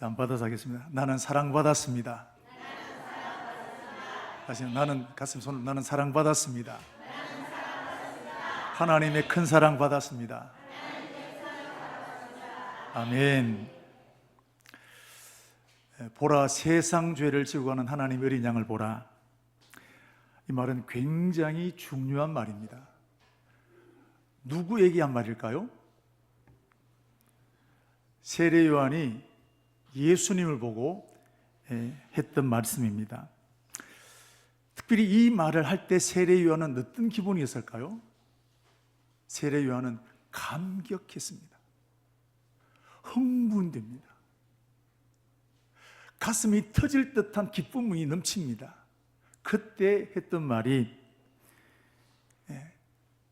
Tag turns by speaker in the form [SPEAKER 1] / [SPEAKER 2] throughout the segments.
[SPEAKER 1] 자, 한번 받아서 하겠습니다. 나는 사랑받았습니다. 다시 나는 가슴 손을 나는 사랑받았습니다. 하나님의 큰 사랑 받았습니다. 아멘. 보라, 세상 죄를 지고 가는 하나님의 어린 양을 보라. 이 말은 굉장히 중요한 말입니다. 누구에게 한 말일까요? 세례 요한이 예수님을 보고 했던 말씀입니다. 특별히 이 말을 할 때 세례 요한은 어떤 기분이었을까요? 세례 요한은 감격했습니다. 흥분됩니다. 가슴이 터질 듯한 기쁨이 넘칩니다. 그때 했던 말이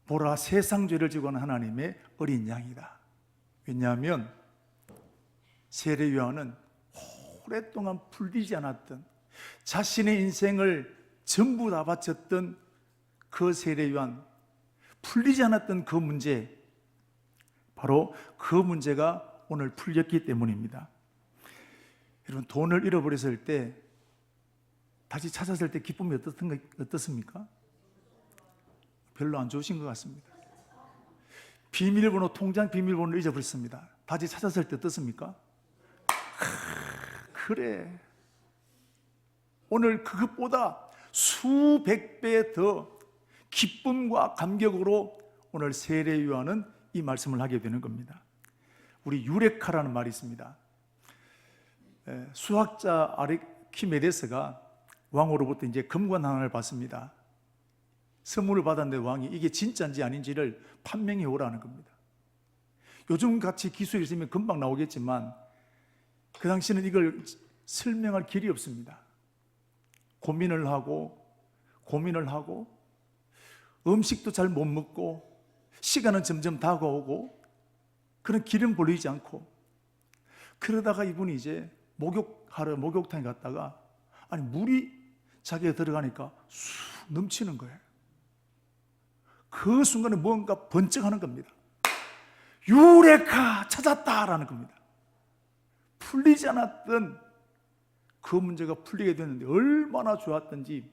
[SPEAKER 1] 보라, 세상 죄를 지고 가는 하나님의 어린 양이다. 왜냐하면 세례 요한은 오랫동안 풀리지 않았던, 자신의 인생을 전부 다 바쳤던 그 세례 요한, 풀리지 않았던 그 문제, 바로 그 문제가 오늘 풀렸기 때문입니다. 여러분, 돈을 잃어버렸을 때 다시 찾았을 때 기쁨이 어떻습니까? 별로 안 좋으신 것 같습니다. 비밀번호, 통장 비밀번호를 잊어버렸습니다. 다시 찾았을 때 어떻습니까? 그래, 오늘 그것보다 수백 배 더 기쁨과 감격으로 오늘 세례 요한은 이 말씀을 하게 되는 겁니다. 우리 유레카라는 말이 있습니다. 수학자 아르키메데스가 왕으로부터 이제 금관 하나를 받습니다. 선물을 받았는데 왕이 이게 진짜인지 아닌지를 판명해 오라는 겁니다. 요즘 같이 기술이 있으면 금방 나오겠지만 그 당시는 이걸 설명할 길이 없습니다. 고민을 하고 음식도 잘 못 먹고 시간은 점점 다가오고 그런 길은 보이지 않고, 그러다가 이분이 이제 목욕탕에 갔다가 물이 자기가 들어가니까 쑥 넘치는 거예요. 그 순간에 뭔가 번쩍하는 겁니다. 유레카, 찾았다라는 겁니다. 풀리지 않았던 그 문제가 풀리게 됐는데 얼마나 좋았던지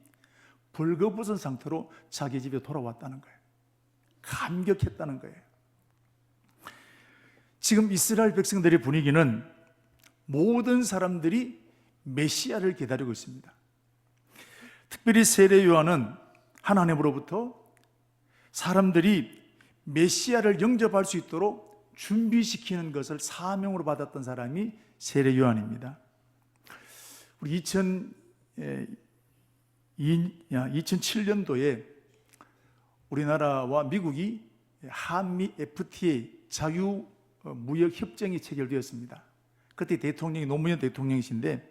[SPEAKER 1] 벌거벗은 상태로 자기 집에 돌아왔다는 거예요. 감격했다는 거예요. 지금 이스라엘 백성들의 분위기는 모든 사람들이 메시아를 기다리고 있습니다. 특별히 세례 요한은 하나님으로부터 사람들이 메시아를 영접할 수 있도록 준비시키는 것을 사명으로 받았던 사람이 세례 요한입니다. 우리 2007년도에 우리나라와 미국이 한미 FTA 자유무역 협정이 체결되었습니다. 그때 대통령이 노무현 대통령이신데,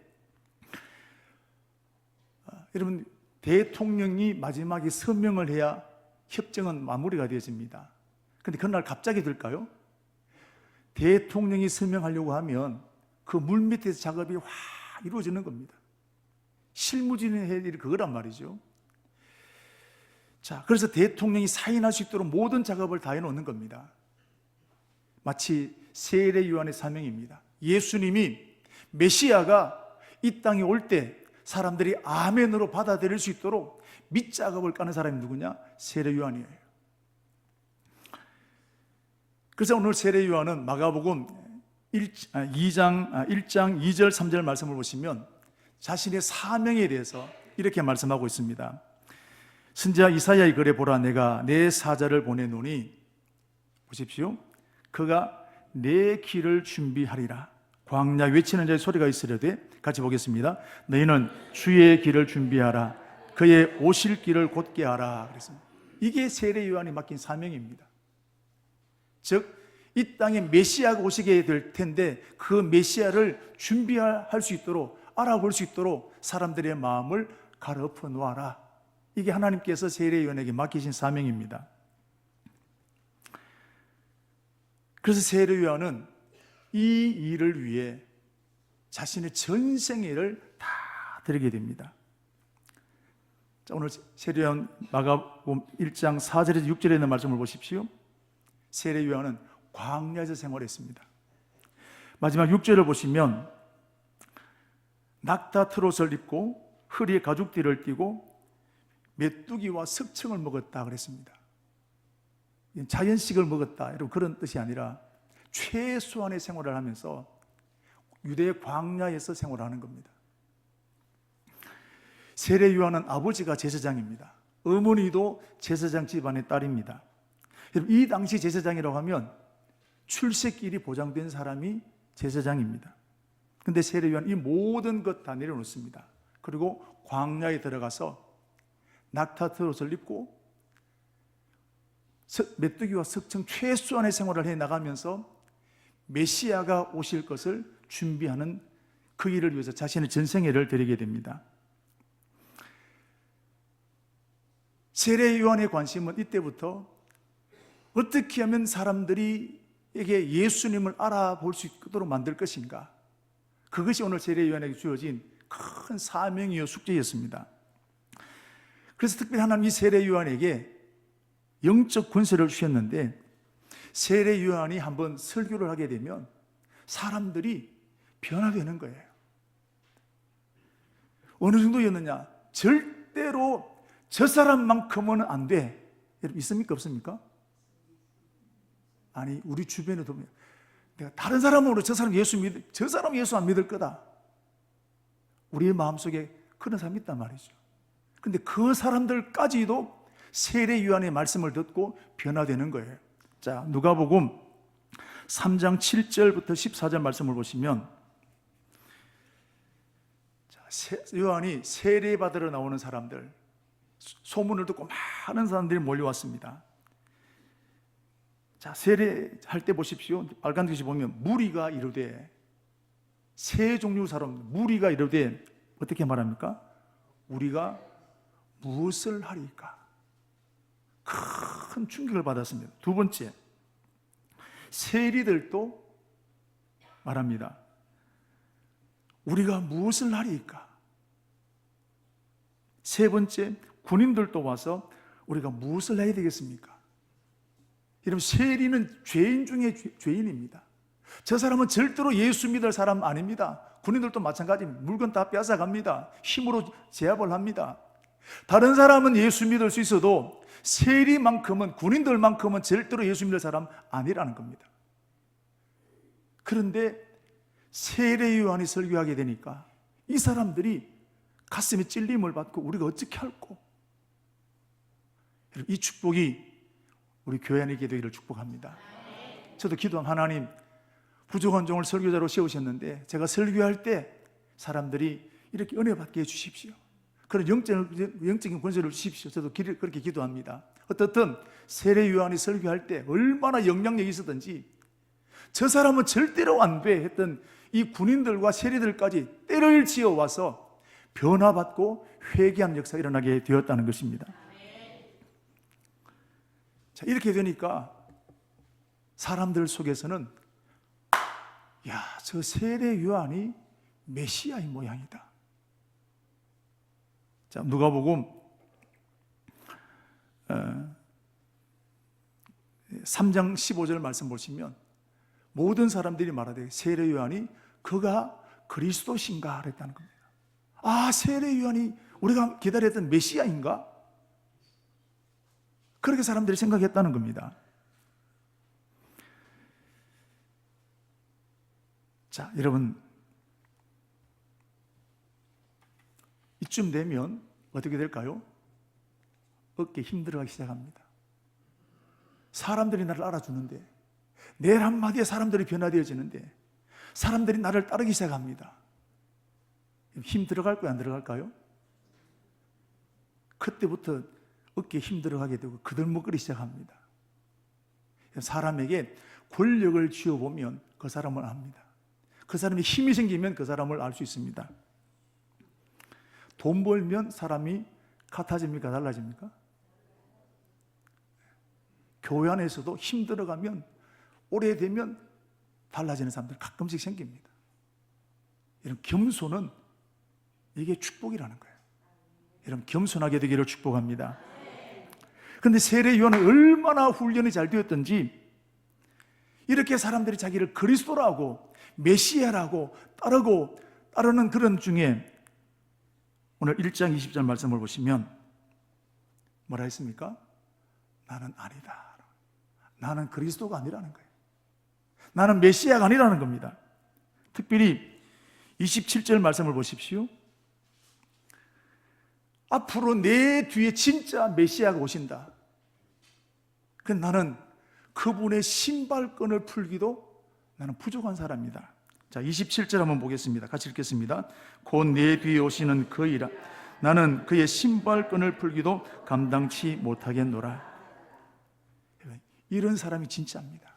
[SPEAKER 1] 여러분, 대통령이 마지막에 서명을 해야 협정은 마무리가 되어집니다. 그런데 그날 갑자기 될까요? 대통령이 서명하려고 하면 그 물밑에서 작업이 확 이루어지는 겁니다. 실무진의 해야 될 그거란 말이죠. 자, 그래서 대통령이 사인할 수 있도록 모든 작업을 다 해놓는 겁니다. 마치 세례 요한의 사명입니다. 예수님이 메시아가 이 땅에 올 때 사람들이 아멘으로 받아들일 수 있도록 밑작업을 까는 사람이 누구냐? 세례 요한이에요. 그래서 오늘 세례 요한은 마가복음 1장 2절 3절 말씀을 보시면 자신의 사명에 대해서 이렇게 말씀하고 있습니다. 선지자 이사야의 글에 보라, 내가 내 사자를 보내노니, 보십시오, 그가 내 길을 준비하리라. 광야 외치는 자의 소리가 있으려되, 같이 보겠습니다. 너희는 주의 길을 준비하라. 그의 오실 길을 곧게 하라. 그랬습니다. 이게 세례 요한이 맡긴 사명입니다. 즉, 이 땅에 메시아가 오시게 될 텐데 그 메시아를 준비할 수 있도록, 알아볼 수 있도록 사람들의 마음을 갈아엎어 놓아라. 이게 하나님께서 세례 요한에게 맡기신 사명입니다. 그래서 세례 요한은 이 일을 위해 자신의 전생애를 다 드리게 됩니다. 자, 오늘 세례 요한 마가복음 1장 4절에서 6절에 있는 말씀을 보십시오. 세례 요한은 광야에서 생활했습니다. 마지막 6절을 보시면 낙타 트롯을 입고 허리에 가죽띠를 띠고 메뚜기와 석청을 먹었다 그랬습니다. 자연식을 먹었다, 여러분, 그런 뜻이 아니라 최소한의 생활을 하면서 유대 광야에서 생활하는 겁니다. 세례 요한은 아버지가 제사장입니다. 어머니도 제사장 집안의 딸입니다. 이 당시 제사장이라고 하면 출세길이 보장된 사람이 제사장입니다. 근데 세례 요한 이 모든 것 다 내려놓습니다. 그리고 광야에 들어가서 낙타 트롯을 입고 메뚜기와 석청 최소한의 생활을 해 나가면서 메시아가 오실 것을 준비하는 그 일을 위해서 자신의 전생애를 드리게 됩니다. 세례 요한의 관심은 이때부터 어떻게 하면 사람들에게 예수님을 알아볼 수 있도록 만들 것인가, 그것이 오늘 세례 요한에게 주어진 큰 사명이요 숙제였습니다. 그래서 특별히 하나님 이 세례 요한에게 영적 권세를 주셨는데, 세례 요한이 한번 설교를 하게 되면 사람들이 변화되는 거예요. 어느 정도였느냐? 절대로 저 사람만큼은 안 돼. 여러분 있습니까? 없습니까? 아니, 우리 주변에도 내가 다른 사람으로 저 사람 예수 안 믿을 거다, 우리의 마음속에 그런 사람이 있단 말이죠. 근데 그 사람들까지도 세례 요한의 말씀을 듣고 변화되는 거예요. 자, 누가복음 3장 7절부터 14절 말씀을 보시면, 요한이 세례 받으러 나오는 사람들, 소문을 듣고 많은 사람들이 몰려왔습니다. 자, 세례할 때 보십시오. 빨간 글씨 보면 무리가 이르되, 세 종류 사람 무리가 이르되 어떻게 말합니까? 우리가 무엇을 하리까? 큰 충격을 받았습니다. 두 번째, 세리들도 말합니다. 우리가 무엇을 하리까? 세 번째, 군인들도 와서 우리가 무엇을 해야 되겠습니까? 여러분, 세리는 죄인 중에 죄인입니다. 저 사람은 절대로 예수 믿을 사람 아닙니다. 군인들도 마찬가지입니다. 물건 다 뺏어갑니다. 힘으로 제압을 합니다. 다른 사람은 예수 믿을 수 있어도 세리만큼은, 군인들만큼은 절대로 예수 믿을 사람 아니라는 겁니다. 그런데 세례 요한이 설교하게 되니까 이 사람들이 가슴에 찔림을 받고 우리가 어떻게 할꼬? 이 축복이 우리 교회 안에 되기를 축복합니다. 저도 기도한 하나님, 부족한 종을 설교자로 세우셨는데 제가 설교할 때 사람들이 이렇게 은혜 받게 해주십시오. 그런 영적인 권세를 주십시오. 저도 그렇게 기도합니다. 어떻든 세례 요한이 설교할 때 얼마나 영향력이 있었던지, 저 사람은 절대로 안 돼 했던 이 군인들과 세리들까지 때를 지어와서 변화받고 회개하는 역사가 일어나게 되었다는 것입니다. 자, 이렇게 되니까 사람들 속에서는, 야, 저 세례 요한이 메시아의 모양이다. 자, 누가복음 3장 15절 말씀 보시면 모든 사람들이 말하되 세례 요한이 그가 그리스도신가 그랬다는 겁니다. 아, 세례 요한이 우리가 기다렸던 메시아인가? 그렇게 사람들이 생각했다는 겁니다. 자, 여러분, 이쯤 되면 어떻게 될까요? 어깨 힘들어가기 시작합니다. 사람들이 나를 알아주는데, 내 한마디에 사람들이 변화되어지는데, 사람들이 나를 따르기 시작합니다. 힘 들어갈까요? 안 들어갈까요? 그때부터 어깨에 힘 들어가게 되고 그들먹거리기 시작합니다. 사람에게 권력을 쥐어보면 그 사람을 압니다. 그 사람이 힘이 생기면 그 사람을 알 수 있습니다. 돈 벌면 사람이 같아집니까? 달라집니까? 교회 안에서도 힘 들어가면, 오래되면 달라지는 사람들 가끔씩 생깁니다. 이런 겸손은 이게 축복이라는 거예요. 여러분, 겸손하게 되기를 축복합니다. 그런데 세례 요한은 얼마나 훈련이 잘 되었던지, 이렇게 사람들이 자기를 그리스도라고, 메시아라고 따르는 그런 중에 오늘 1장 20절 말씀을 보시면 뭐라 했습니까? 나는 아니다. 나는 그리스도가 아니라는 거예요. 나는 메시아가 아니라는 겁니다. 특별히 27절 말씀을 보십시오. 앞으로 내 뒤에 진짜 메시아가 오신다. 그래서 나는 그분의 신발끈을 풀기도 나는 부족한 사람이다. 자, 27절 한번 보겠습니다. 같이 읽겠습니다. 곧 내 뒤에 오시는 그이라 나는 그의 신발끈을 풀기도 감당치 못하겠노라. 이런 사람이 진짜입니다.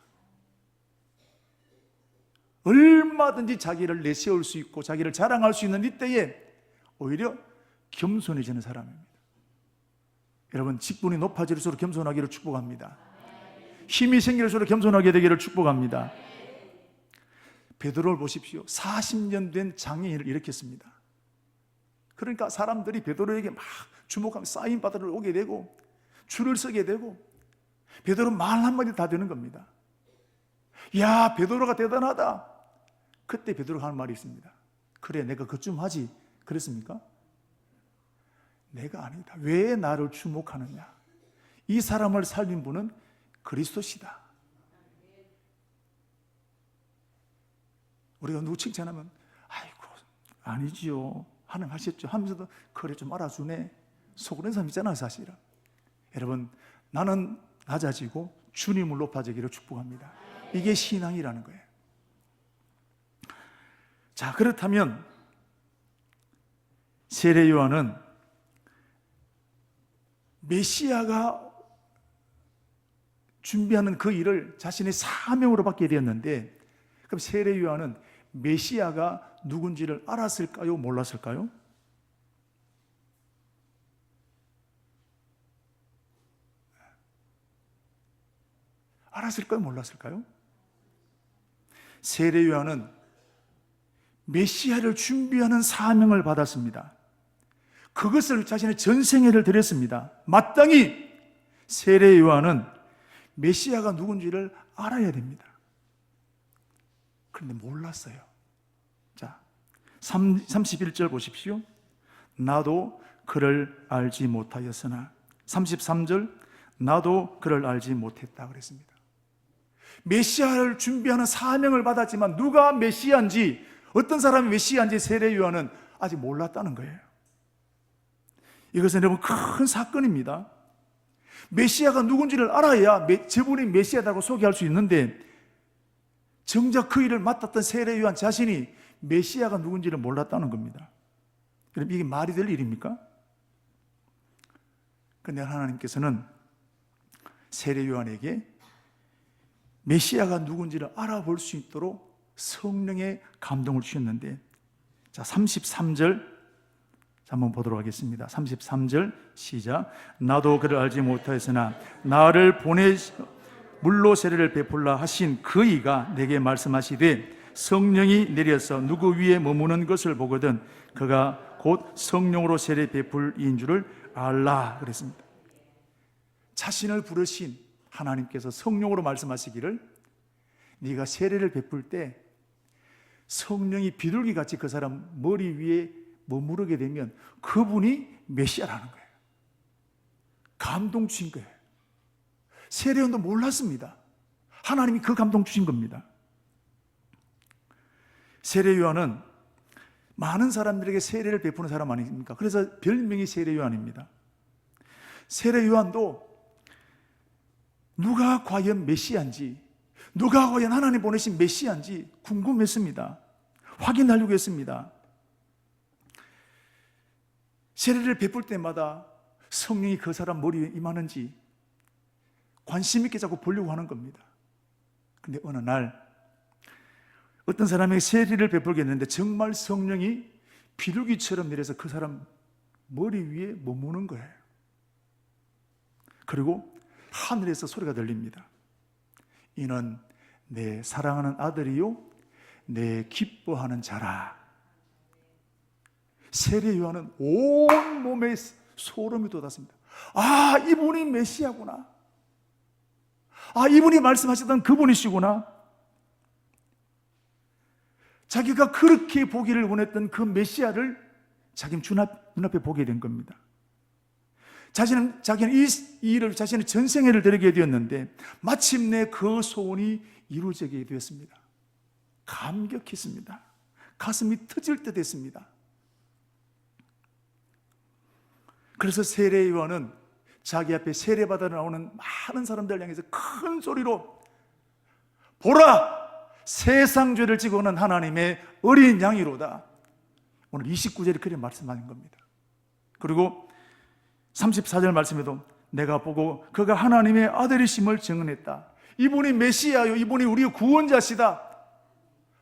[SPEAKER 1] 얼마든지 자기를 내세울 수 있고 자기를 자랑할 수 있는 이때에 오히려 겸손해지는 사람입니다. 여러분, 직분이 높아질수록 겸손하기를 축복합니다. 힘이 생길수록 겸손하게 되기를 축복합니다. 베드로를 보십시오. 40년 된 장애인을 일으켰습니다. 그러니까 사람들이 베드로에게 막 주목하며 사인 받으러 오게 되고 줄을 서게 되고 베드로 말 한마디 다 되는 겁니다. 야, 베드로가 대단하다. 그때 베드로가 하는 말이 있습니다. 그래, 내가 그쯤 하지. 그랬습니까? 내가 아니다. 왜 나를 주목하느냐? 이 사람을 살린 분은 그리스도시다. 우리가 누구 칭찬하면 아이고 아니지요, 하나님 하셨죠 하면서도 그래 좀 알아주네, 속으로 사람 있잖아요. 사실은 여러분, 나는 낮아지고 주님을 높아지기를 축복합니다. 이게 신앙이라는 거예요. 자, 그렇다면 세례 요한은 메시아가 준비하는 그 일을 자신의 사명으로 받게 되었는데, 그럼 세례 요한은 메시아가 누군지를 알았을까요? 몰랐을까요? 알았을까요? 몰랐을까요? 세례 요한은 메시아를 준비하는 사명을 받았습니다. 그것을 자신의 전생애를 드렸습니다. 마땅히 세례 요한은 메시아가 누군지를 알아야 됩니다. 그런데 몰랐어요. 자, 31절 보십시오. 나도 그를 알지 못하였으나, 33절 나도 그를 알지 못했다 그랬습니다. 메시아를 준비하는 사명을 받았지만 누가 메시아인지, 어떤 사람이 메시아인지 세례 요한은 아직 몰랐다는 거예요. 이것은 여러분 큰 사건입니다. 메시아가 누군지를 알아야 저분이 메시아라고 소개할 수 있는데, 정작 그 일을 맡았던 세례 요한 자신이 메시아가 누군지를 몰랐다는 겁니다. 그럼 이게 말이 될 일입니까? 그런데 하나님께서는 세례 요한에게 메시아가 누군지를 알아볼 수 있도록 성령의 감동을 주셨는데, 자, 33절 한번 보도록 하겠습니다. 33절 시작. 나도 그를 알지 못하였으나 나를 보내 물로 세례를 베풀라 하신 그이가 내게 말씀하시되, 성령이 내려서 누구 위에 머무는 것을 보거든 그가 곧 성령으로 세례 베풀 이인 줄을 알라 그랬습니다. 자신을 부르신 하나님께서 성령으로 말씀하시기를, 네가 세례를 베풀 때 성령이 비둘기같이 그 사람 머리 위에 머무르게 되면 그분이 메시아라는 거예요. 감동 주신 거예요. 세례요한도 몰랐습니다. 하나님이 그 감동 주신 겁니다. 세례요한은 많은 사람들에게 세례를 베푸는 사람 아닙니까? 그래서 별명이 세례요한입니다. 세례요한도 누가 과연 메시아인지, 누가 과연 하나님 보내신 메시아인지 궁금했습니다. 확인하려고 했습니다. 세례를 베풀 때마다 성령이 그 사람 머리에 임하는지 관심 있게 자꾸 보려고 하는 겁니다. 근데 어느 날 어떤 사람에게 세례를 베풀겠는데 정말 성령이 비둘기처럼 내려서 그 사람 머리 위에 머무는 거예요. 그리고 하늘에서 소리가 들립니다. 이는 내 사랑하는 아들이요 내 기뻐하는 자라. 세례 요한은 온 몸에 소름이 돋았습니다. 아, 이분이 메시아구나. 아, 이분이 말씀하셨던 그분이시구나. 자기가 그렇게 보기를 원했던 그 메시아를 자기는 눈앞에 보게 된 겁니다. 자기는 이 일을 자신의 전생애를 드리게 되었는데 마침내 그 소원이 이루어지게 되었습니다. 감격했습니다. 가슴이 터질 듯 했습니다. 그래서 세례 요한은 자기 앞에 세례받아 나오는 많은 사람들 향해서 큰 소리로 보라! 세상 죄를 지고 오는 하나님의 어린 양이로다. 오늘 29절에 그렇게 말씀하는 겁니다. 그리고 34절 말씀에도 내가 보고 그가 하나님의 아들이심을 증언했다. 이분이 메시아요, 이분이 우리의 구원자시다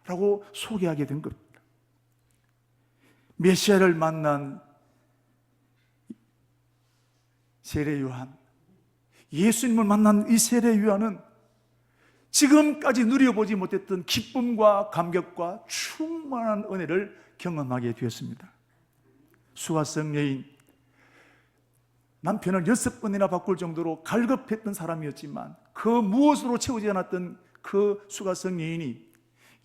[SPEAKER 1] 라고 소개하게 된 겁니다. 메시아를 만난 세례 요한, 예수님을 만난 이 세례 요한은 지금까지 누려보지 못했던 기쁨과 감격과 충만한 은혜를 경험하게 되었습니다. 수가성 여인, 남편을 6번이나 바꿀 정도로 갈급했던 사람이었지만 그 무엇으로 채우지 않았던 그 수가성 여인이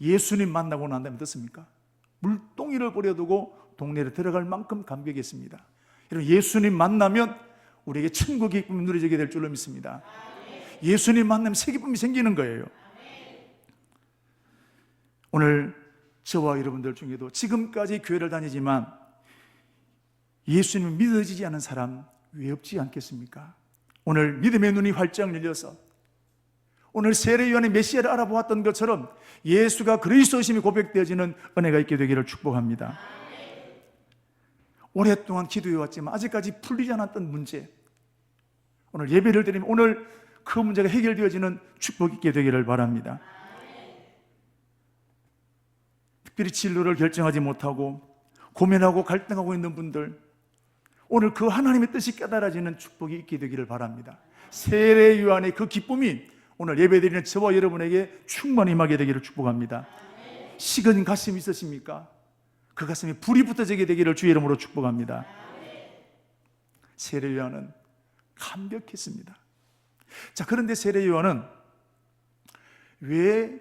[SPEAKER 1] 예수님 만나고 난 다음에 어떻습니까? 물동이를 버려두고 동네에 들어갈 만큼 감격했습니다. 여러분, 예수님 만나면 우리에게 천국의 기쁨이 누려지게 될 줄로 믿습니다. 예수님 만나면 새 기쁨이 생기는 거예요. 오늘 저와 여러분들 중에도 지금까지 교회를 다니지만 예수님을 믿어지지 않은 사람 왜 없지 않겠습니까? 오늘 믿음의 눈이 활짝 열려서 오늘 세례 요한의 메시아를 알아보았던 것처럼 예수가 그리스도심이 고백되어지는 은혜가 있게 되기를 축복합니다. 오랫동안 기도해왔지만 아직까지 풀리지 않았던 문제, 오늘 예배를 드리면 오늘 그 문제가 해결되어지는 축복이 있게 되기를 바랍니다. 특별히 진로를 결정하지 못하고 고민하고 갈등하고 있는 분들, 오늘 그 하나님의 뜻이 깨달아지는 축복이 있게 되기를 바랍니다. 세례 요한의 그 기쁨이 오늘 예배드리는 저와 여러분에게 충만히 임하게 되기를 축복합니다. 식은 가슴이 있으십니까? 그 가슴에 불이 붙어지게 되기를 주의 이름으로 축복합니다. 세례 요한은 감격했습니다. 자, 그런데 세례 요한은 왜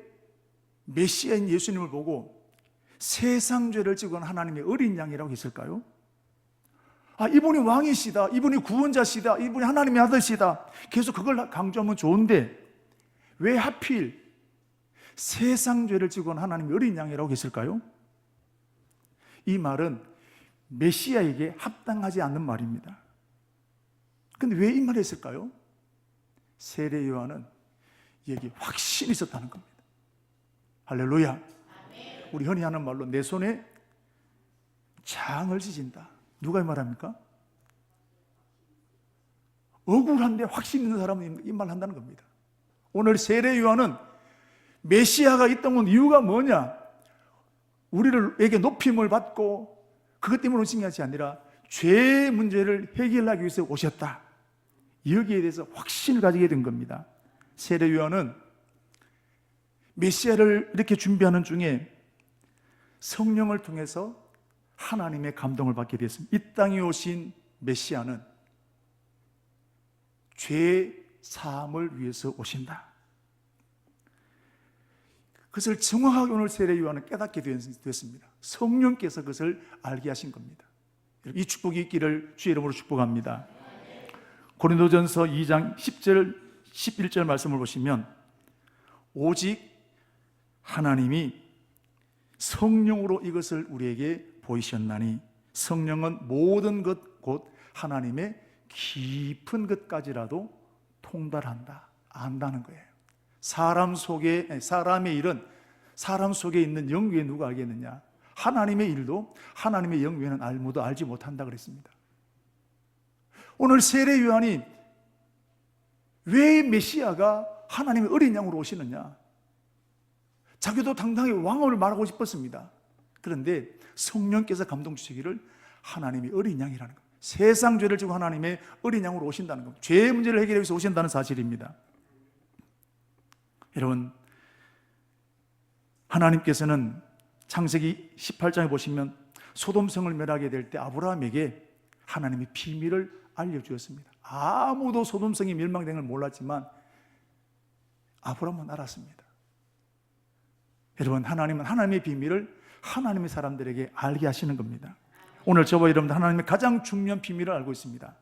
[SPEAKER 1] 메시아인 예수님을 보고 세상 죄를 지고 온 하나님의 어린 양이라고 했을까요? 이분이 왕이시다, 이분이 구원자시다, 이분이 하나님의 아들이시다, 계속 그걸 강조하면 좋은데 왜 하필 세상 죄를 지고 온 하나님의 어린 양이라고 했을까요? 이 말은 메시아에게 합당하지 않는 말입니다. 근데 왜 이 말을 했을까요? 세례 요한은 여기 확신이 있었다는 겁니다. 할렐루야. 우리 흔히 하는 말로 내 손에 장을 지진다. 누가 이 말합니까? 억울한데 확신 있는 사람은 이 말 한다는 겁니다. 오늘 세례 요한은 메시아가 있던 건 이유가 뭐냐? 우리에게 높임을 받고 그것 때문에 오신 것이 아니라 죄의 문제를 해결하기 위해서 오셨다. 여기에 대해서 확신을 가지게 된 겁니다. 세례 요한은 메시아를 이렇게 준비하는 중에 성령을 통해서 하나님의 감동을 받게 됐습니다. 이 땅에 오신 메시아는 죄 사함을 위해서 오신다. 그것을 정확하게 오늘 세례 요한은 깨닫게 되었습니다. 성령께서 그것을 알게 하신 겁니다. 이 축복이 있기를 주의 이름으로 축복합니다. 고린도전서 2장 10절 11절 말씀을 보시면 오직 하나님이 성령으로 이것을 우리에게 보이셨나니 성령은 모든 것 곧 하나님의 깊은 것까지라도 통달한다, 안다는 거예요. 사람의 일은 사람 속에 있는 영위에 누가 알겠느냐? 하나님의 일도 하나님의 영위에는 아무도 알지 못한다 그랬습니다. 오늘 세례 요한이 왜 메시아가 하나님의 어린 양으로 오시느냐? 자기도 당당히 왕을 말하고 싶었습니다. 그런데 성령께서 감동 주시기를 하나님이 어린 양이라는 것, 세상 죄를 지고 하나님의 어린 양으로 오신다는 것, 죄의 문제를 해결하기 위해서 오신다는 사실입니다. 여러분, 하나님께서는 창세기 18장에 보시면 소돔성을 멸하게 될 때 아브라함에게 하나님의 비밀을 알려주었습니다. 아무도 소돔성이 멸망된 걸 몰랐지만 아브라함은 알았습니다. 여러분, 하나님은 하나님의 비밀을 하나님의 사람들에게 알게 하시는 겁니다. 오늘 저와 여러분들 하나님의 가장 중요한 비밀을 알고 있습니다.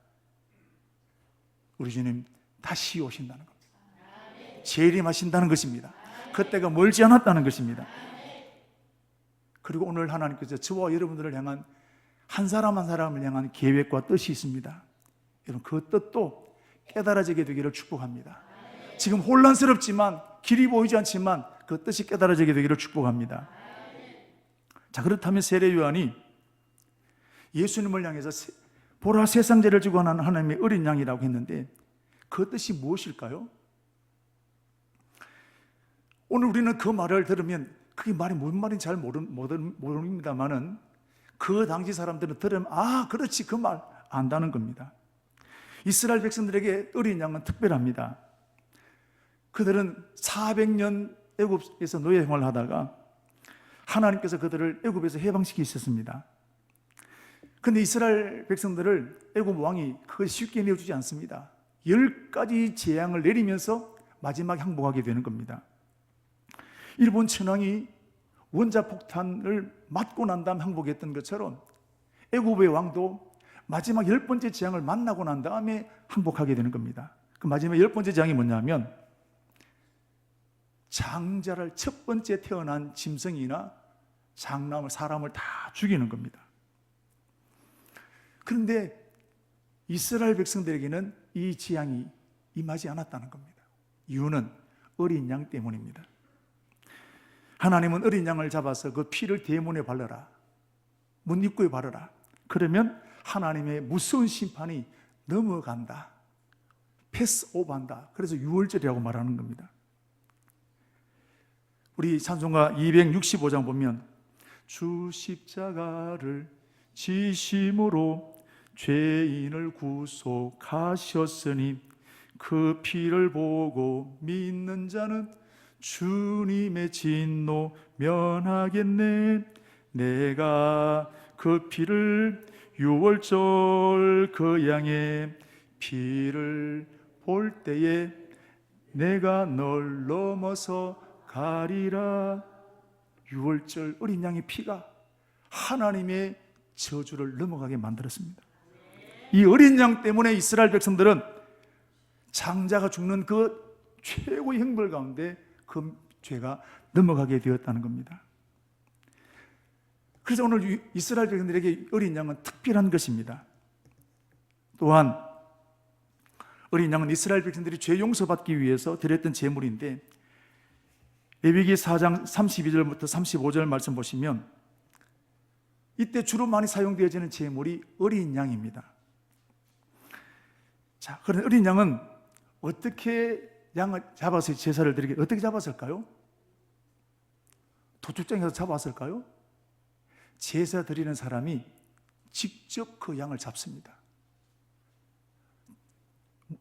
[SPEAKER 1] 우리 주님 다시 오신다는 겁니다. 재림하신다는 것입니다. 그때가 멀지 않았다는 것입니다. 그리고 오늘 하나님께서 저와 여러분들을 향한 한 사람 한 사람을 향한 계획과 뜻이 있습니다. 여러분, 그 뜻도 깨달아지게 되기를 축복합니다. 지금 혼란스럽지만, 길이 보이지 않지만 그 뜻이 깨달아지게 되기를 축복합니다. 자, 그렇다면 세례 요한이 예수님을 향해서 보라 세상 죄를 지고 하는 하나님의 어린 양이라고 했는데 그 뜻이 무엇일까요? 오늘 우리는 그 말을 들으면 그게 말이 뭔 말인지 잘 모릅니다만은 그 당시 사람들은 들으면 아, 그렇지, 그 말 안다는 겁니다. 이스라엘 백성들에게 어린 양은 특별합니다. 그들은 400년 애굽에서 노예 생활을 하다가 하나님께서 그들을 애굽에서 해방시키셨습니다. 그런데 이스라엘 백성들을 애굽 왕이 그걸 쉽게 내어주지 않습니다. 10가지 재앙을 내리면서 마지막에 항복하게 되는 겁니다. 일본 천황이 원자폭탄을 맞고 난 다음 항복했던 것처럼 애굽의 왕도 마지막 10번째 재앙을 만나고 난 다음에 항복하게 되는 겁니다. 그 마지막 10번째 재앙이 뭐냐면 장자를 첫 번째 태어난 짐승이나 장남을, 사람을 다 죽이는 겁니다. 그런데 이스라엘 백성들에게는 이 재앙이 임하지 않았다는 겁니다. 이유는 어린 양 때문입니다. 하나님은 어린 양을 잡아서 그 피를 대문에 바르라, 문 입구에 바르라. 그러면 하나님의 무서운 심판이 넘어간다, 패스오버한다. 그래서 유월절이라고 말하는 겁니다. 우리 찬송가 265장 보면 주 십자가를 지심으로 죄인을 구속하셨으니 그 피를 보고 믿는 자는 주님의 진노 면하겠네. 내가 그 피를 유월절 그 양의 피를 볼 때에 내가 널 넘어서 가리라. 유월절 어린 양의 피가 하나님의 저주를 넘어가게 만들었습니다. 이 어린 양 때문에 이스라엘 백성들은 장자가 죽는 그 최고의 형벌 가운데 그 죄가 넘어가게 되었다는 겁니다. 그래서 오늘 이스라엘 백성들에게 어린 양은 특별한 것입니다. 또한 어린 양은 이스라엘 백성들이 죄 용서받기 위해서 드렸던 제물인데 레위기 4장 32절부터 35절 말씀 보시면 이때 주로 많이 사용되어지는 제물이 어린 양입니다. 자, 그런 어린 양은 어떻게 양을 잡아서 제사를 드리게, 어떻게 잡았을까요? 도축장에서 잡았을까요? 제사 드리는 사람이 직접 그 양을 잡습니다.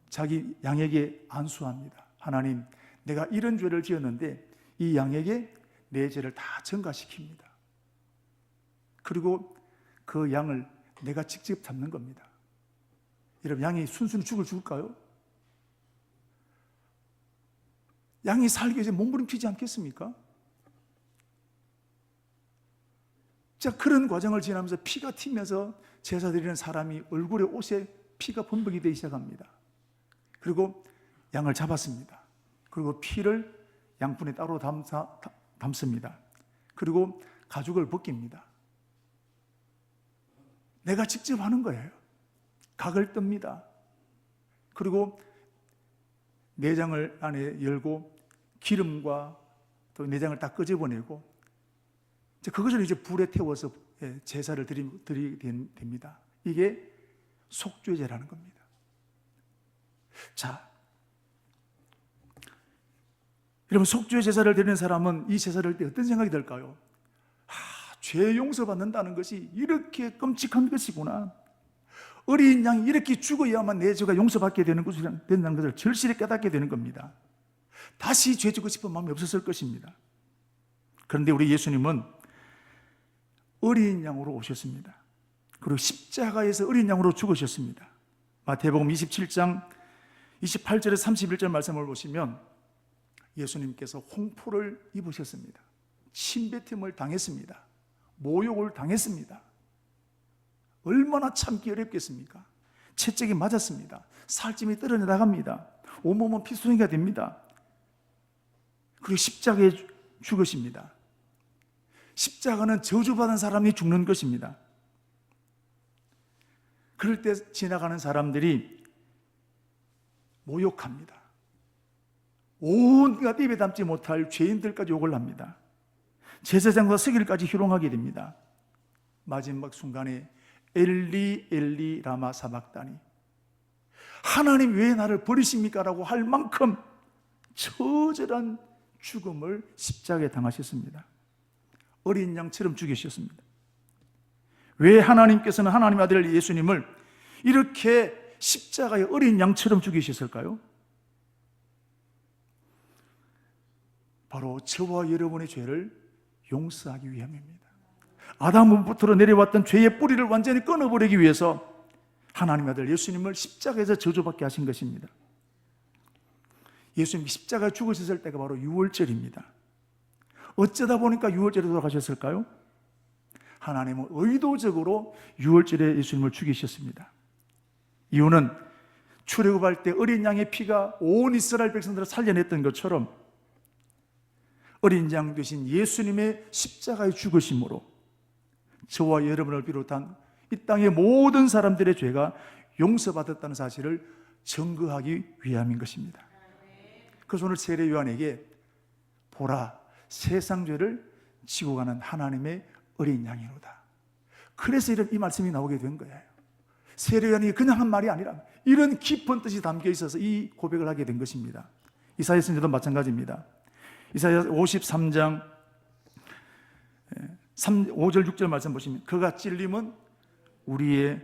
[SPEAKER 1] 자기 양에게 안수합니다. 하나님, 내가 이런 죄를 지었는데 이 양에게 내 죄를 다 전가시킵니다. 그리고 그 양을 내가 직접 잡는 겁니다. 여러분, 양이 순순히 죽을까요? 양이 살기 위해서 몸부림치지 않겠습니까? 자, 그런 과정을 지나면서 피가 튀면서 제사 드리는 사람이 얼굴에, 옷에 피가 범벅이 되기 시작합니다. 그리고 양을 잡았습니다. 그리고 피를 양푼에 따로 담습니다. 그리고 가죽을 벗깁니다. 내가 직접 하는 거예요. 각을 뜹니다. 그리고 내장을 안에 열고 기름과 또 내장을 다 끄집어내고 그것을 이제 불에 태워서 제사를 드리게 됩니다. 이게 속죄제라는 겁니다. 자, 여러분, 속죄 제사를 드리는 사람은 이 제사를 할 때 어떤 생각이 들까요? 죄 용서받는다는 것이 이렇게 끔찍한 것이구나. 어린 양이 이렇게 죽어야만 내 죄가 용서받게 된다는 것을 절실히 깨닫게 되는 겁니다. 다시 죄 지고 싶은 마음이 없었을 것입니다. 그런데 우리 예수님은 어린 양으로 오셨습니다. 그리고 십자가에서 어린 양으로 죽으셨습니다. 마태복음 27장 28절에서 31절 말씀을 보시면 예수님께서 홍포를 입으셨습니다. 침뱉음을 당했습니다. 모욕을 당했습니다. 얼마나 참기 어렵겠습니까? 채찍이 맞았습니다. 살찜이 떨어져 나갑니다. 온몸은 피투성이가 됩니다. 그리고 십자가에 죽으십니다. 십자가는 저주받은 사람이 죽는 것입니다. 그럴 때 지나가는 사람들이 모욕합니다. 온갖 입에 담지 못할 죄인들까지 욕을 합니다. 제사장과 서기를까지 희롱하게 됩니다. 마지막 순간에 엘리 엘리 라마 사박다니, 하나님 왜 나를 버리십니까? 라고 할 만큼 처절한 죽음을 십자가에 당하셨습니다. 어린 양처럼 죽이셨습니다. 왜 하나님께서는 하나님의 아들 예수님을 이렇게 십자가에 어린 양처럼 죽이셨을까요? 바로 저와 여러분의 죄를 용서하기 위함입니다. 아담부터 내려왔던 죄의 뿌리를 완전히 끊어버리기 위해서 하나님의 아들 예수님을 십자가에서 저주받게 하신 것입니다. 예수님이 십자가에 죽으셨을 때가 바로 유월절입니다. 어쩌다 보니까 유월절에 돌아가셨을까요? 하나님은 의도적으로 유월절에 예수님을 죽이셨습니다. 이유는 출애굽할 때 어린 양의 피가 온 이스라엘 백성들을 살려냈던 것처럼 어린 양 되신 예수님의 십자가의 죽으심으로 저와 여러분을 비롯한 이 땅의 모든 사람들의 죄가 용서받았다는 사실을 증거하기 위함인 것입니다. 그래서 오늘 세례 요한에게 보라, 세상 죄를 지고 가는 하나님의 어린 양이로다. 그래서 이 말씀이 나오게 된 거예요. 세례 요한이 그냥 한 말이 아니라 이런 깊은 뜻이 담겨 있어서 이 고백을 하게 된 것입니다. 이사야 선지자도 마찬가지입니다. 이사야 53장 5절 6절 말씀 보시면, 그가 찔림은 우리의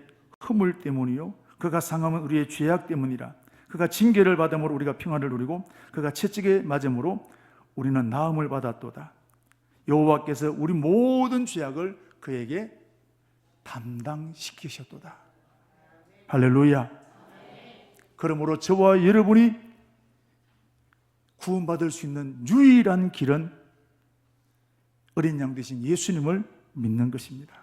[SPEAKER 1] 허물 때문이요 그가 상함은 우리의 죄악 때문이라. 그가 징계를 받음으로 우리가 평안을 누리고 그가 채찍에 맞음으로 우리는 나음을 받았도다. 여호와께서 우리 모든 죄악을 그에게 담당시키셨도다. 할렐루야. 그러므로 저와 여러분이 구원받을 수 있는 유일한 길은 어린 양 되신 예수님을 믿는 것입니다.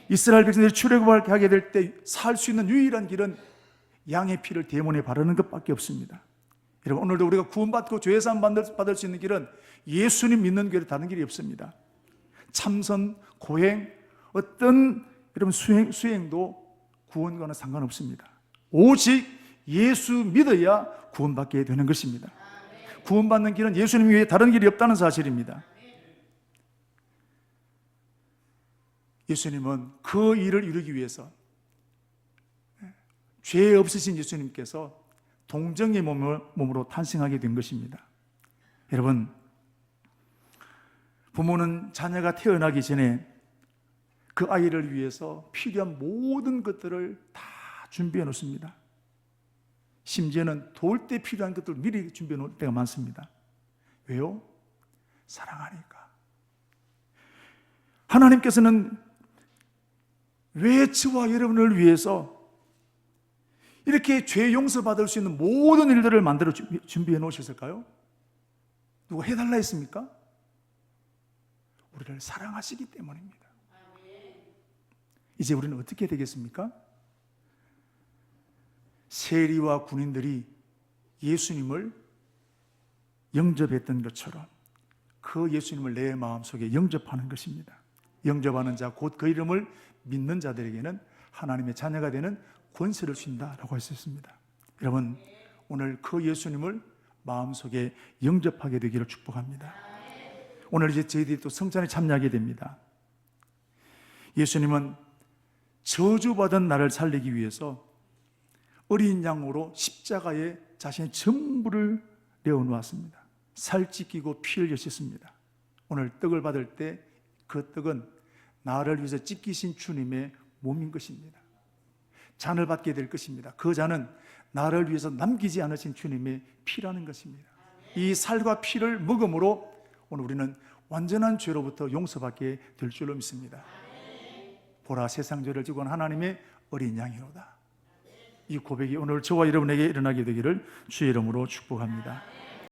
[SPEAKER 1] 이스라엘 백성들이 출애굽을 하게 될 때 살 수 있는 유일한 길은 양의 피를 대문에 바르는 것밖에 없습니다. 여러분, 오늘도 우리가 구원받고 죄사함 받을 수 있는 길은 예수님 믿는 길에 다른 길이 없습니다. 참선, 고행, 어떤 여러분 수행도 구원과는 상관없습니다. 오직 예수 믿어야 구원받게 되는 것입니다. 구원받는 길은 예수님 외에 다른 길이 없다는 사실입니다. 예수님은 그 일을 이루기 위해서 죄 없으신 예수님께서 동정의 몸으로 탄생하게 된 것입니다. 여러분, 부모는 자녀가 태어나기 전에 그 아이를 위해서 필요한 모든 것들을 다 준비해 놓습니다. 심지어는 돌 때 필요한 것들을 미리 준비해 놓을 때가 많습니다. 왜요? 사랑하니까. 하나님께서는 왜 저와 여러분을 위해서 이렇게 죄 용서받을 수 있는 모든 일들을 만들어 준비해 놓으셨을까요? 누가 해달라 했습니까? 우리를 사랑하시기 때문입니다. 이제 우리는 어떻게 되겠습니까? 세리와 군인들이 예수님을 영접했던 것처럼 그 예수님을 내 마음속에 영접하는 것입니다. 영접하는 자, 곧 그 이름을 믿는 자들에게는 하나님의 자녀가 되는 권세를 준다라고 했습니다. 여러분, 오늘 그 예수님을 마음속에 영접하게 되기를 축복합니다. 오늘 이제 저희들이 또 성찬에 참여하게 됩니다. 예수님은 저주받은 나를 살리기 위해서 어린 양으로 십자가에 자신의 전부를 내어놓았습니다. 살 찢기고 피를 흘렸습니다. 오늘 떡을 받을 때 그 떡은 나를 위해서 찢기신 주님의 몸인 것입니다. 잔을 받게 될 것입니다. 그 잔은 나를 위해서 남기지 않으신 주님의 피라는 것입니다. 이 살과 피를 먹음으로 오늘 우리는 완전한 죄로부터 용서받게 될 줄로 믿습니다. 보라, 세상 죄를 지고 온 하나님의 어린 양이로다. 이 고백이 오늘 저와 여러분에게 일어나게 되기를 주의 이름으로 축복합니다.